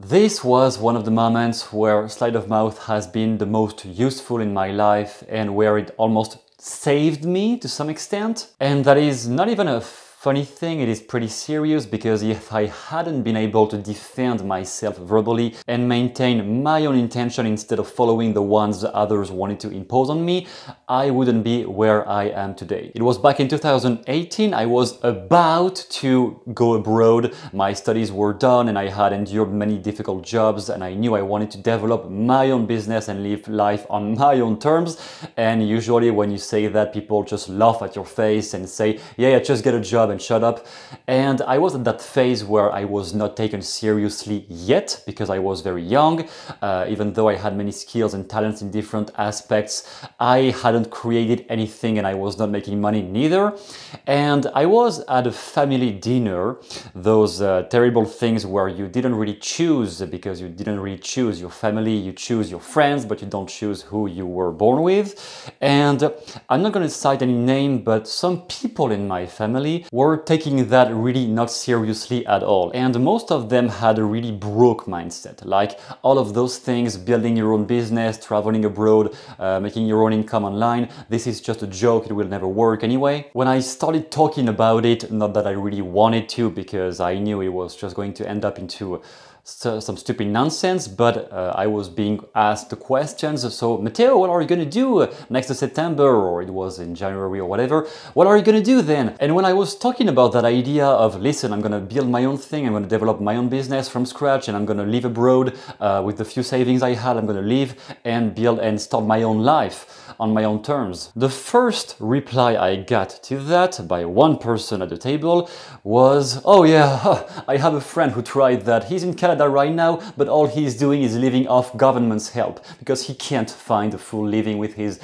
This was one of the moments where Sleight of Mouth has been the most useful in my life and where it almost saved me to some extent. And that is not even a funny thing, it is pretty serious, because if I hadn't been able to defend myself verbally and maintain my own intention instead of following the ones others wanted to impose on me, I wouldn't be where I am today. It was back in 2018, I was about to go abroad, my studies were done and I had endured many difficult jobs and I knew I wanted to develop my own business and live life on my own terms. And usually when you say that, people just laugh at your face and say, yeah, just get a job and shut up. And I was at that phase where I was not taken seriously yet because I was very young. Even though I had many skills and talents in different aspects, I hadn't created anything and I was not making money neither. And I was at a family dinner, those terrible things where you didn't really choose, because you didn't really choose your family, you choose your friends, but you don't choose who you were born with. And I'm not going to cite any name, but some people in my family were taking that really not seriously at all. And most of them had a really broke mindset, like all of those things, building your own business, traveling abroad, making your own income online. This is just a joke, it will never work anyway. When I started talking about it, not that I really wanted to, because I knew it was just going to end up into some stupid nonsense, but I was being asked the questions. So, Matteo, what are you gonna do next September? Or it was in January or whatever. What are you gonna do then? And when I was talking about that idea of, listen, I'm gonna build my own thing, I'm gonna develop my own business from scratch, and I'm gonna live abroad with the few savings I had, I'm gonna live and build and start my own life on my own terms. The first reply I got to that by one person at the table was, oh yeah, I have a friend who tried that. He's in Canada right now, but all he's doing is living off government's help because he can't find a full living with his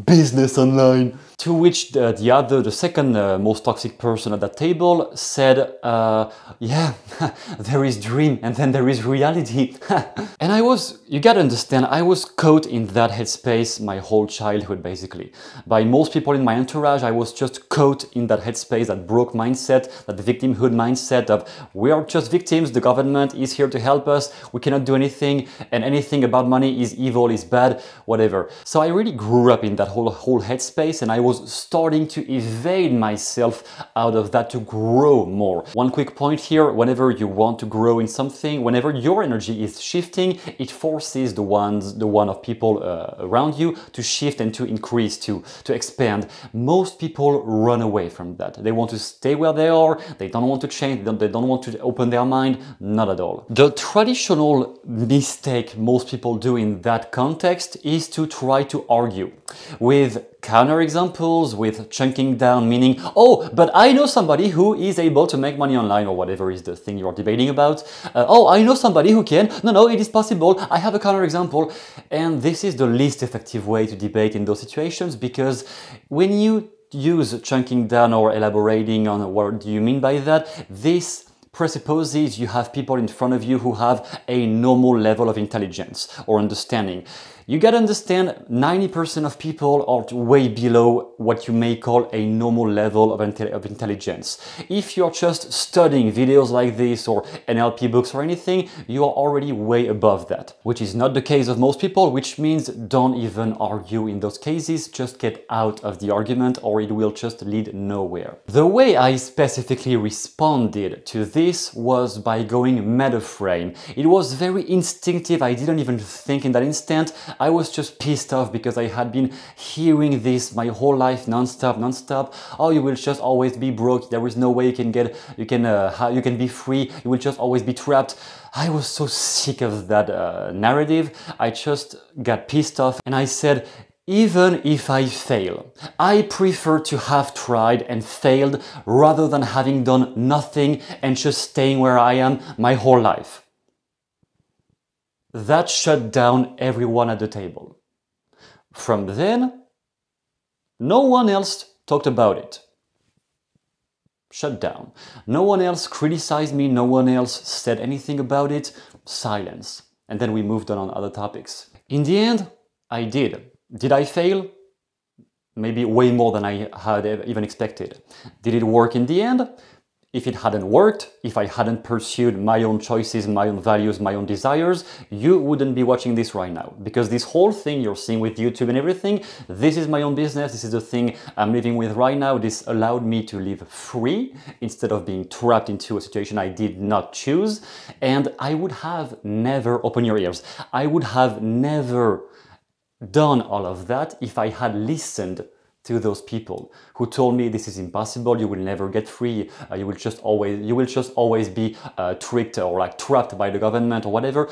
business online. To which the second most toxic person at that table said, yeah, there is dream and then there is reality. And you gotta understand, I was caught in that headspace my whole childhood basically. By most people in my entourage, I was just caught in that headspace, that broke mindset, that victimhood mindset of we are just victims, the government is here to help us, we cannot do anything, and anything about money is evil, is bad, whatever. So I really grew up in that whole headspace, and I was starting to evade myself out of that to grow more. One quick point here, whenever you want to grow in something, whenever your energy is shifting, it forces the one of people around you to shift and to increase, to expand. Most people run away from that. They want to stay where they are, they don't want to change, they don't want to open their mind, not at all. The traditional mistake most people do in that context is to try to argue with counterexamples, with chunking down, meaning, oh, but I know somebody who is able to make money online, or whatever is the thing you're debating about. Oh, I know somebody who can. No, it is possible. I have a counterexample. And this is the least effective way to debate in those situations, because when you use chunking down or elaborating on what do you mean by that, this presupposes you have people in front of you who have a normal level of intelligence or understanding. You gotta understand, 90% of people are way below what you may call a normal level of intelligence. If you're just studying videos like this or NLP books or anything, you are already way above that, which is not the case of most people, which means don't even argue in those cases, just get out of the argument or it will just lead nowhere. The way I specifically responded to this was by going metaframe. It was very instinctive, I didn't even think in that instant. I was just pissed off because I had been hearing this my whole life non-stop. Oh, you will just always be broke. There is no way you can be free. You will just always be trapped. I was so sick of that narrative. I just got pissed off and I said, even if I fail, I prefer to have tried and failed rather than having done nothing and just staying where I am my whole life. That shut down everyone at the table. From then, no one else talked about it. Shut down. No one else criticized me, no one else said anything about it. Silence. And then we moved on other topics. In the end, I did. Did I fail? Maybe way more than I had even expected. Did it work in the end? If it hadn't worked, if I hadn't pursued my own choices, my own values, my own desires, you wouldn't be watching this right now. Because this whole thing you're seeing with YouTube and everything, this is my own business, this is the thing I'm living with right now. This allowed me to live free instead of being trapped into a situation I did not choose. And I would have never, open your ears, I would have never done all of that if I had listened to those people who told me this is impossible, you will never get free, you will just always be tricked or like trapped by the government or whatever.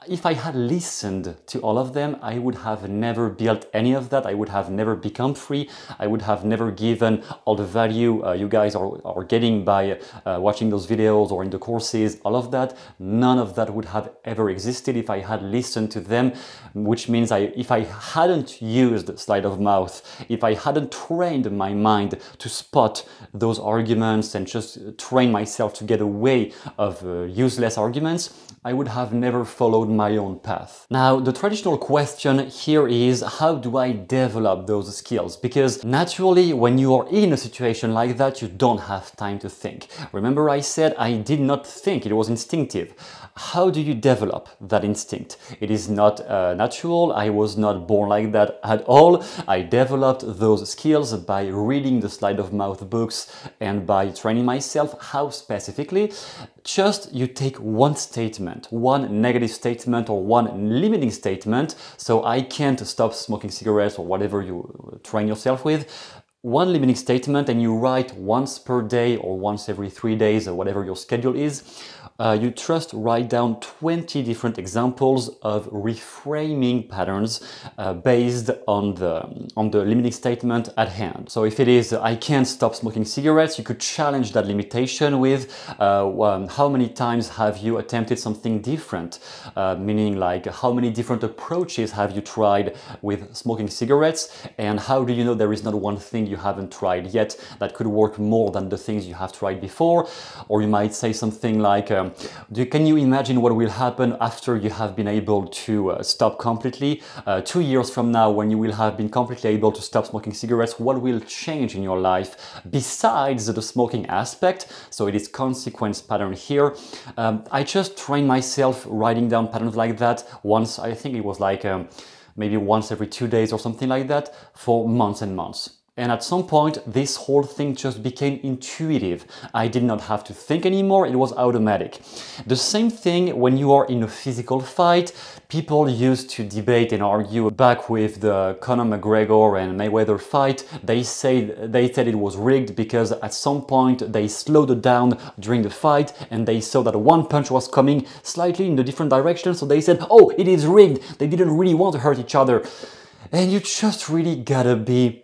If I had listened to all of them, I would have never built any of that. I would have never become free. I would have never given all the value you guys are getting by watching those videos or in the courses, all of that. None of that would have ever existed if I had listened to them, which means if I hadn't used Sleight of Mouth, if I hadn't trained my mind to spot those arguments and just train myself to get away of useless arguments, I would have never followed my own path. Now, the traditional question here is, how do I develop those skills? Because naturally, when you are in a situation like that, you don't have time to think. Remember I said I did not think, it was instinctive. How do you develop that instinct? It is not natural. I was not born like that at all. I developed those skills by reading the Sleight of Mouth books and by training myself. How specifically? Just you take one statement, one negative statement or one limiting statement. So I can't stop smoking cigarettes or whatever you train yourself with. One limiting statement, and you write once per day or once every 3 days or whatever your schedule is. You just write down 20 different examples of reframing patterns based on the limiting statement at hand. So if it is, I can't stop smoking cigarettes, you could challenge that limitation with how many times have you attempted something different? Meaning like how many different approaches have you tried with smoking cigarettes, and how do you know there is not one thing you haven't tried yet that could work more than the things you have tried before? Or you might say something like, can you imagine what will happen after you have been able to stop completely? 2 years from now, when you will have been completely able to stop smoking cigarettes, what will change in your life besides the smoking aspect? So it is consequence pattern here. I just trained myself writing down patterns like that once. I think it was like maybe once every 2 days or something like that for months and months. And at some point, this whole thing just became intuitive. I did not have to think anymore, it was automatic. The same thing when you are in a physical fight. People used to debate and argue back with the Conor McGregor and Mayweather fight. They said it was rigged because at some point they slowed it down during the fight and they saw that one punch was coming slightly in a different direction. So they said, oh, it is rigged. They didn't really want to hurt each other. And you just really gotta be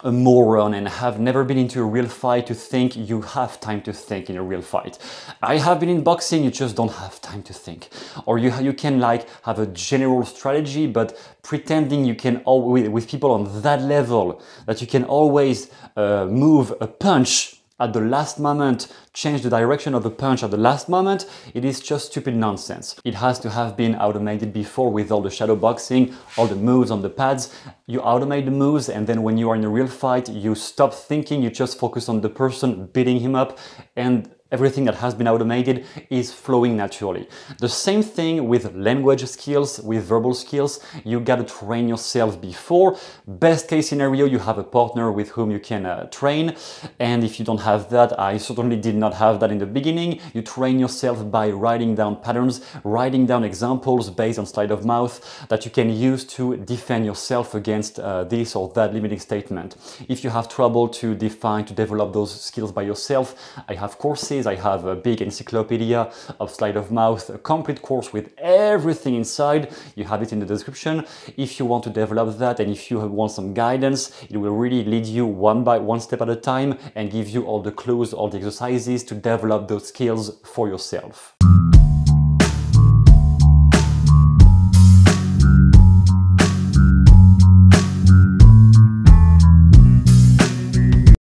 a moron and have never been into a real fight to think you have time to think in a real fight. I have been in boxing, you just don't have time to think. Or you can like have a general strategy, but pretending you can always, with people on that level, that you can always move a punch at the last moment, change the direction of the punch at the last moment, it is just stupid nonsense. It has to have been automated before with all the shadow boxing, all the moves on the pads. You automate the moves, and then when you are in a real fight, you stop thinking, you just focus on the person beating him up, and everything that has been automated is flowing naturally. The same thing with language skills, with verbal skills. You gotta train yourself before. Best case scenario, you have a partner with whom you can train. And if you don't have that, I certainly did not have that in the beginning. You train yourself by writing down patterns, writing down examples based on Sleight of Mouth that you can use to defend yourself against this or that limiting statement. If you have trouble to develop those skills by yourself, I have courses. I have a big encyclopedia of Sleight of Mouth, a complete course with everything inside. You have it in the description. If you want to develop that and if you want some guidance, it will really lead you one step at a time and give you all the clues, all the exercises to develop those skills for yourself.